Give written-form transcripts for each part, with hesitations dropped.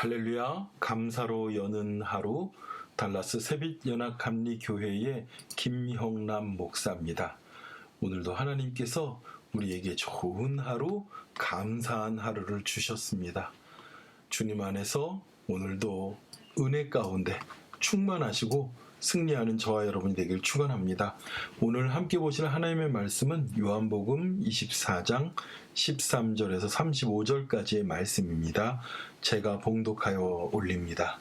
할렐루야, 감사로 여는 하루, 달라스 새빛연합감리교회의 김형남 목사입니다. 오늘도 하나님께서 우리에게 좋은 하루, 감사한 하루를 주셨습니다. 주님 안에서 오늘도 은혜 가운데 충만하시고 승리하는 저와 여러분이 되길 축원합니다. 오늘 함께 보실 하나님의 말씀은 요한복음 24장 13절에서 35절까지의 말씀입니다. 제가 봉독하여 올립니다.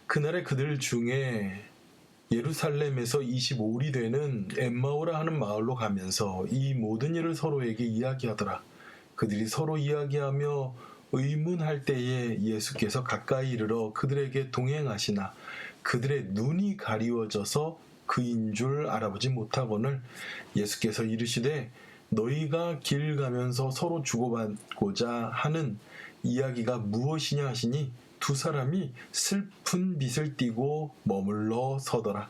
그날의 그들 중에 예루살렘에서 25里되는 엠마오라 하는 마을로 가면서 이 모든 일을 서로에게 이야기하더라. 그들이 서로 이야기하며 의문할 때에 예수께서 가까이 이르러 그들에게 동행하시나 그들의 눈이 가리워져서 그인 줄 알아보지 못하거늘 예수께서 이르시되 너희가 길 가면서 서로 주고받고자 하는 이야기가 무엇이냐 하시니 두 사람이 슬픈 빛을 띠고 머물러 서더라.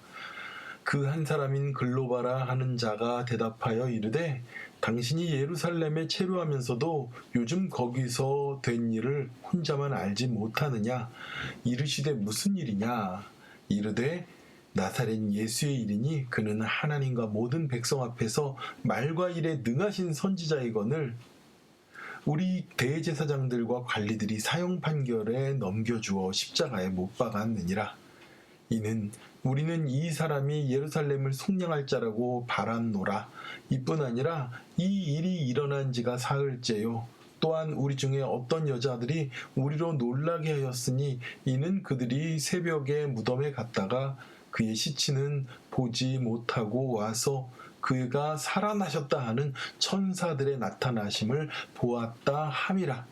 그 한 사람인 글로바라 하는 자가 대답하여 이르되 당신이 예루살렘에 체류하면서도 요즘 거기서 된 일을 혼자만 알지 못하느냐? 이르시되 무슨 일이냐? 이르되 나사렛 예수의 일이니 그는 하나님과 모든 백성 앞에서 말과 일에 능하신 선지자이거늘 우리 대제사장들과 관리들이 사형 판결에 넘겨주어 십자가에 못 박았느니라. 이는 우리는 이 사람이 예루살렘을 속량할 자라고 바랐노라. 이뿐 아니라 이 일이 일어난 지가 사흘째요. 또한 우리 중에 어떤 여자들이 우리로 놀라게 하였으니 이는 그들이 새벽에 무덤에 갔다가 그의 시체는 보지 못하고 와서 그가 살아나셨다 하는 천사들의 나타나심을 보았다 함이라.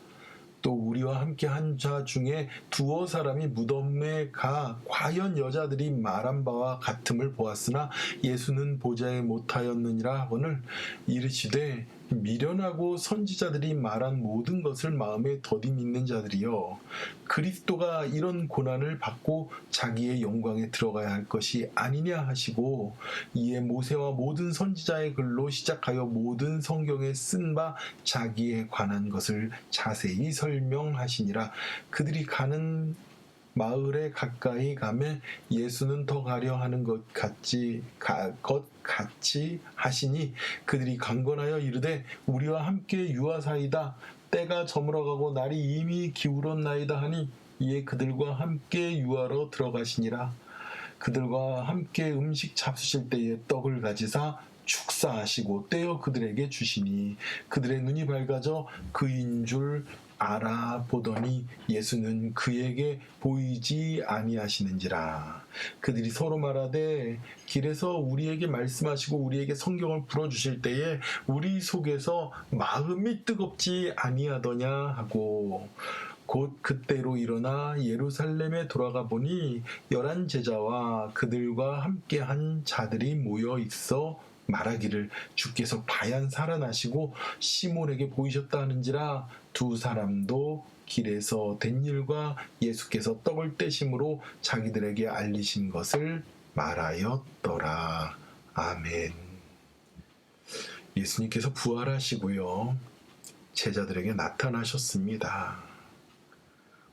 또 우리와 함께 한 자 중에 두어 사람이 무덤에 가 과연 여자들이 말한 바와 같음을 보았으나 예수는 보지 못하였느니라 하거늘 이르시되 미련하고 선지자들이 말한 모든 것을 마음에 더디 믿는 자들이여 그리스도가 이런 고난을 받고 자기의 영광에 들어가야 할 것이 아니냐 하시고 이에 모세와 모든 선지자의 글로 시작하여 모든 성경에 쓴 바 자기에 관한 것을 자세히 설명하시니라. 그들이 가는 마을에 가까이 가매 예수는 더 가려 하는 것 같이 하시니 그들이 강권하여 이르되 우리와 함께 유하사이다. 때가 저물어가고 날이 이미 기울었나이다 하니 이에 그들과 함께 유하러 들어가시니라. 그들과 함께 음식 잡수실 때에 떡을 가지사 축사하시고 떼어 그들에게 주시니 그들의 눈이 밝아져 그인 줄 알아보더니 예수는 그에게 보이지 아니하시는지라. 그들이 서로 말하되 길에서 우리에게 말씀하시고 우리에게 성경을 풀어주실 때에 우리 속에서 마음이 뜨겁지 아니하더냐 하고 곧 그때로 일어나 예루살렘에 돌아가 보니 11 제자와 그들과 함께한 자들이 모여 있어 말하기를 주께서 과연 살아나시고 시몬에게 보이셨다 하는지라. 두 사람도 길에서 된 일과 예수께서 떡을 떼심으로 자기들에게 알리신 것을 말하였더라. 아멘. 예수님께서 부활하시고요. 제자들에게 나타나셨습니다.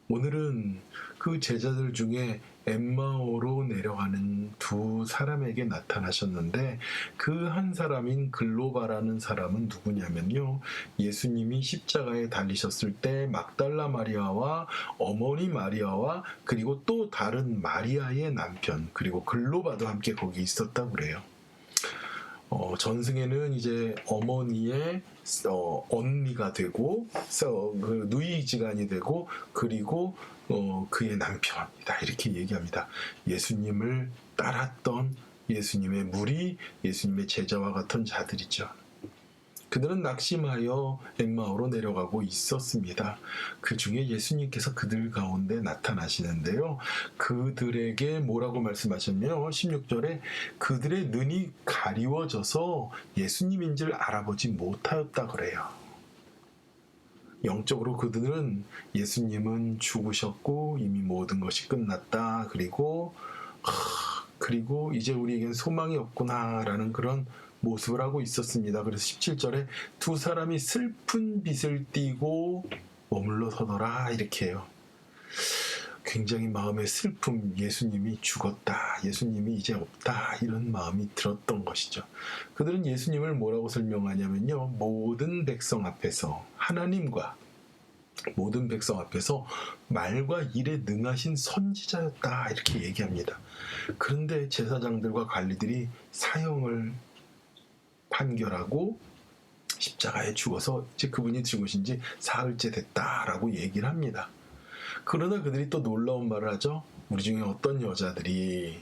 오늘은 그 제자들 중에 엠마오로 내려가는 두 사람에게 나타나셨는데 그 한 사람인 글로바라는 사람은 누구냐면요. 예수님이 십자가에 달리셨을 때 막달라 마리아와 어머니 마리아와 그리고 또 다른 마리아의 남편 그리고 글로바도 함께 거기 있었다고 그래요. 전승에는 이제 어머니의 언니가 되고 그 누이지간이 되고 그리고 그의 남편이다 이렇게 얘기합니다. 예수님을 따랐던 예수님의 무리, 예수님의 제자와 같은 자들이죠. 그들은 낙심하여 엠마오로 내려가고 있었습니다. 그 중에 예수님께서 그들 가운데 나타나시는데요. 그들에게 뭐라고 말씀하셨냐면 16절에 그들의 눈이 가리워져서 예수님인 줄 알아보지 못하였다 그래요. 영적으로 그들은 예수님은 죽으셨고 이미 모든 것이 끝났다. 그리고 이제 우리에겐 소망이 없구나라는 그런 모습을 하고 있었습니다. 그래서 17절에 두 사람이 슬픈 빛을 띠고 머물러 서더라 이렇게 해요. 굉장히 마음의 슬픔, 예수님이 죽었다, 예수님이 이제 없다, 이런 마음이 들었던 것이죠. 그들은 예수님을 뭐라고 설명하냐면요, 모든 백성 앞에서, 하나님과 모든 백성 앞에서 말과 일에 능하신 선지자였다 이렇게 얘기합니다. 그런데 제사장들과 관리들이 사형을 판결하고 십자가에 죽어서 이제 그분이 죽으신 지 사흘째 됐다라고 얘기를 합니다. 그러나 그들이 또 놀라운 말을 하죠. 우리 중에 어떤 여자들이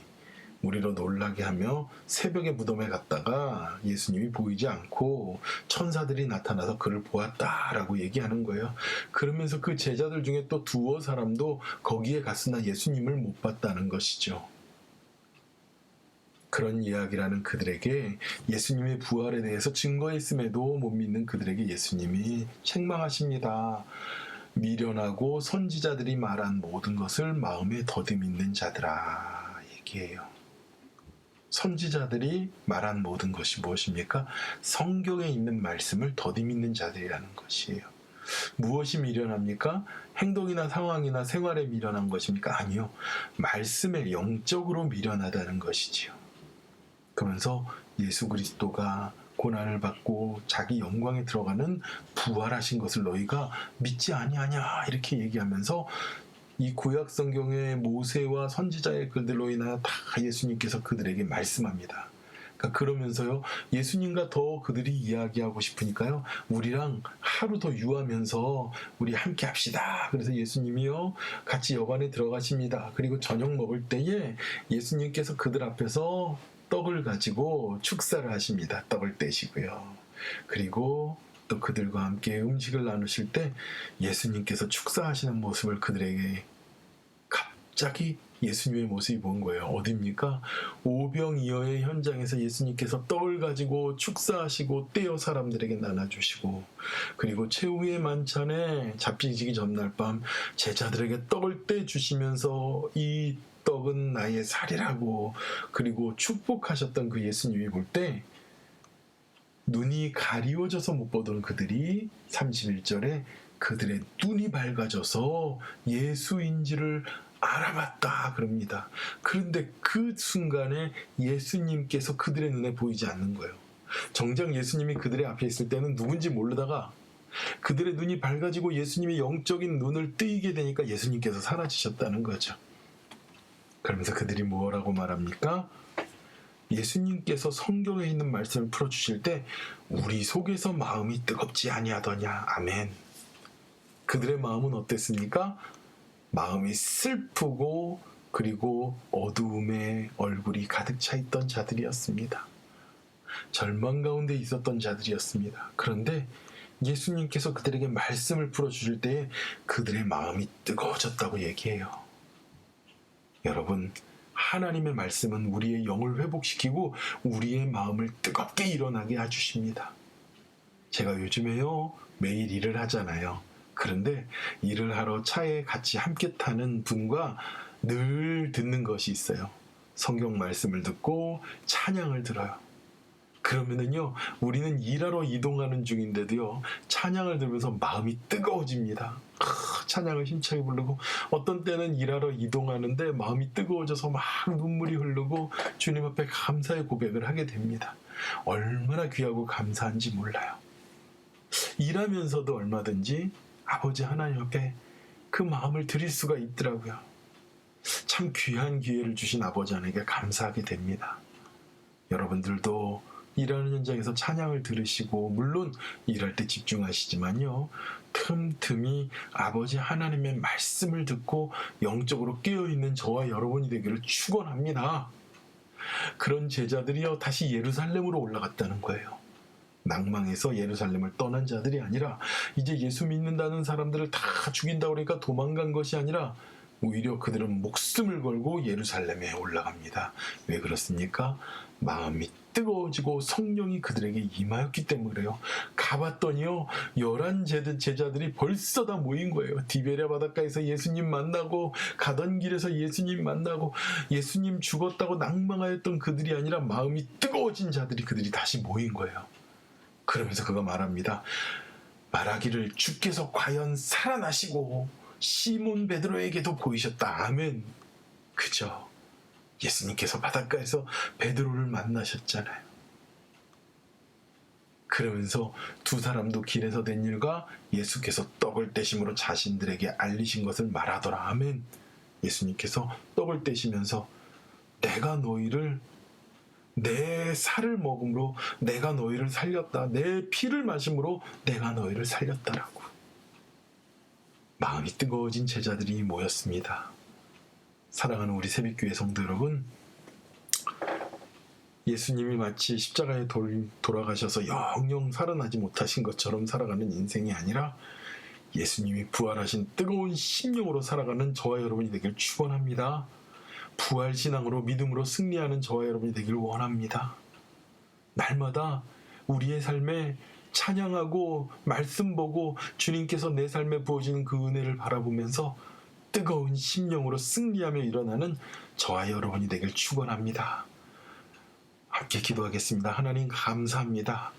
우리로 놀라게 하며 새벽에 무덤에 갔다가 예수님이 보이지 않고 천사들이 나타나서 그를 보았다라고 얘기하는 거예요. 그러면서 그 제자들 중에 또 두어 사람도 거기에 갔으나 예수님을 못 봤다는 것이죠. 그런 이야기라는 그들에게 예수님의 부활에 대해서 증거했음에도 못 믿는 그들에게 예수님이 책망하십니다. 미련하고 선지자들이 말한 모든 것을 마음에 더듬이는 자들아 얘기해요. 선지자들이 말한 모든 것이 무엇입니까? 성경에 있는 말씀을 더듬이는 자들이라는 것이에요. 무엇이 미련합니까? 행동이나 상황이나 생활에 미련한 것입니까? 아니요. 말씀에 영적으로 미련하다는 것이지요. 그러면서 예수 그리스도가 고난을 받고 자기 영광에 들어가는 부활하신 것을 너희가 믿지 아니하냐 이렇게 얘기하면서 이 구약 성경의 모세와 선지자의 글들로 인하여 다 예수님께서 그들에게 말씀합니다. 그러면서요, 예수님과 더 그들이 이야기하고 싶으니까요, 우리랑 하루 더 유하면서 우리 함께 합시다. 그래서 예수님이요, 같이 여관에 들어가십니다. 그리고 저녁 먹을 때에 예수님께서 그들 앞에서 떡을 가지고 축사를 하십니다. 떡을 떼시고요. 그리고 또 그들과 함께 음식을 나누실 때 예수님께서 축사하시는 모습을 그들에게 갑자기 예수님의 모습이 본 거예요. 어디입니까? 오병이어의 현장에서 예수님께서 떡을 가지고 축사하시고 떼어 사람들에게 나눠주시고, 그리고 최후의 만찬에 잡히시기 전날 밤 제자들에게 떡을 떼주시면서 이 떡은 나의 살이라고, 그리고 축복하셨던 그 예수님이 볼 때 눈이 가리워져서 못 보던 그들이 31절에 그들의 눈이 밝아져서 예수인지를 알아봤다 그럽니다. 그런데 그 순간에 예수님께서 그들의 눈에 보이지 않는 거예요. 정작 예수님이 그들의 앞에 있을 때는 누군지 모르다가 그들의 눈이 밝아지고 예수님의 영적인 눈을 뜨이게 되니까 예수님께서 사라지셨다는 거죠. 그러면서 그들이 뭐라고 말합니까? 예수님께서 성경에 있는 말씀을 풀어주실 때 우리 속에서 마음이 뜨겁지 아니하더냐. 아멘. 그들의 마음은 어땠습니까? 마음이 슬프고 그리고 어두움에 얼굴이 가득 차 있던 자들이었습니다. 절망 가운데 있었던 자들이었습니다. 그런데 예수님께서 그들에게 말씀을 풀어주실 때에 그들의 마음이 뜨거워졌다고 얘기해요. 여러분, 하나님의 말씀은 우리의 영을 회복시키고 우리의 마음을 뜨겁게 일어나게 해주십니다. 제가 요즘에요, 매일 일을 하잖아요. 그런데 일을 하러 차에 같이 함께 타는 분과 늘 듣는 것이 있어요. 성경 말씀을 듣고 찬양을 들어요. 그러면은요, 우리는 일하러 이동하는 중인데도요, 찬양을 들으면서 마음이 뜨거워집니다. 찬양을 힘차게 부르고, 어떤 때는 일하러 이동하는데 마음이 뜨거워져서 막 눈물이 흐르고 주님 앞에 감사의 고백을 하게 됩니다. 얼마나 귀하고 감사한지 몰라요. 일하면서도 얼마든지 아버지 하나님 앞에 그 마음을 드릴 수가 있더라고요. 참 귀한 기회를 주신 아버지 하나님께 감사하게 됩니다. 여러분들도 일하는 현장에서 찬양을 들으시고, 물론 일할 때 집중하시지만요, 틈틈이 아버지 하나님의 말씀을 듣고 영적으로 깨어있는 저와 여러분이 되기를 축원합니다. 그런 제자들이요, 다시 예루살렘으로 올라갔다는 거예요. 낭망해서 예루살렘을 떠난 자들이 아니라, 이제 예수 믿는다는 사람들을 다 죽인다 그러니까 도망간 것이 아니라 오히려 그들은 목숨을 걸고 예루살렘에 올라갑니다. 왜 그렇습니까? 마음이 뜨거워지고 성령이 그들에게 임하였기 때문에 그래요. 가봤더니요, 11 제자들이 벌써 다 모인 거예요. 디베랴 바닷가에서 예수님 만나고, 가던 길에서 예수님 만나고, 예수님 죽었다고 낭망하였던 그들이 아니라 마음이 뜨거워진 자들이, 그들이 다시 모인 거예요. 그러면서 그가 말합니다. 말하기를 주께서 과연 살아나시고 시몬 베드로에게도 보이셨다. 아멘. 그죠. 예수님께서 바닷가에서 베드로를 만나셨잖아요. 그러면서 두 사람도 길에서 된 일과 예수께서 떡을 떼심으로 자신들에게 알리신 것을 말하더라. 아멘. 예수님께서 떡을 떼시면서 내가 너희를 내 살을 먹음으로 내가 너희를 살렸다. 내 피를 마심으로 내가 너희를 살렸다라고. 마음이 뜨거워진 제자들이 모였습니다. 사랑하는 우리 새벽교회 성도 여러분, 예수님이 마치 십자가에 돌아가셔서 영영 살아나지 못하신 것처럼 살아가는 인생이 아니라 예수님이 부활하신 뜨거운 심령으로 살아가는 저와 여러분이 되길 축원합니다. 부활신앙으로 믿음으로 승리하는 저와 여러분이 되길 원합니다. 날마다 우리의 삶에 찬양하고 말씀 보고 주님께서 내 삶에 부어지는 그 은혜를 바라보면서 뜨거운 심령으로 승리하며 일어나는 저와 여러분이 되길 축원합니다. 함께 기도하겠습니다. 하나님 감사합니다.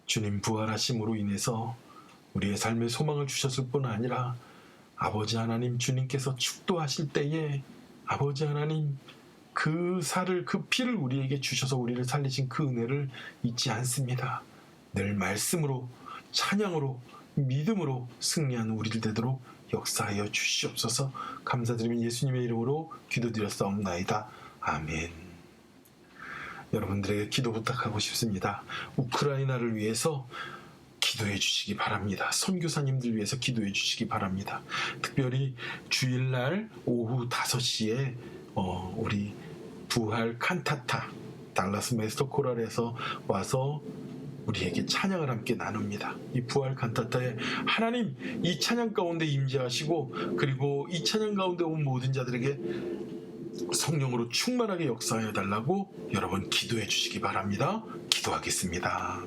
주님 부활하심으로 인해서 우리의 삶에 소망을 주셨을 뿐 아니라 아버지 하나님 주님께서 축도하실 때에 아버지 하나님 그 살을 그 피를 우리에게 주셔서 우리를 살리신 그 은혜를 잊지 않습니다. 늘 말씀으로 찬양으로 믿음으로 승리하는 우리들 되도록 역사하여 주시옵소서. 감사드리며 예수님의 이름으로 기도드렸사옵나이다. 아멘. 여러분들에게 기도 부탁하고 싶습니다. 우크라이나를 위해서 기도해 주시기 바랍니다. 선교사님들 위해서 기도해 주시기 바랍니다. 특별히 주일날 오후 5시에 우리 부활 칸타타 달라스 메스터 코랄에서 와서 우리에게 찬양을 함께 나눕니다. 이 부활 칸타타에 하나님 이 찬양 가운데 임재하시고 그리고 이 찬양 가운데 온 모든 자들에게 성령으로 충만하게 역사하여 달라고 여러분 기도해 주시기 바랍니다. 기도하겠습니다.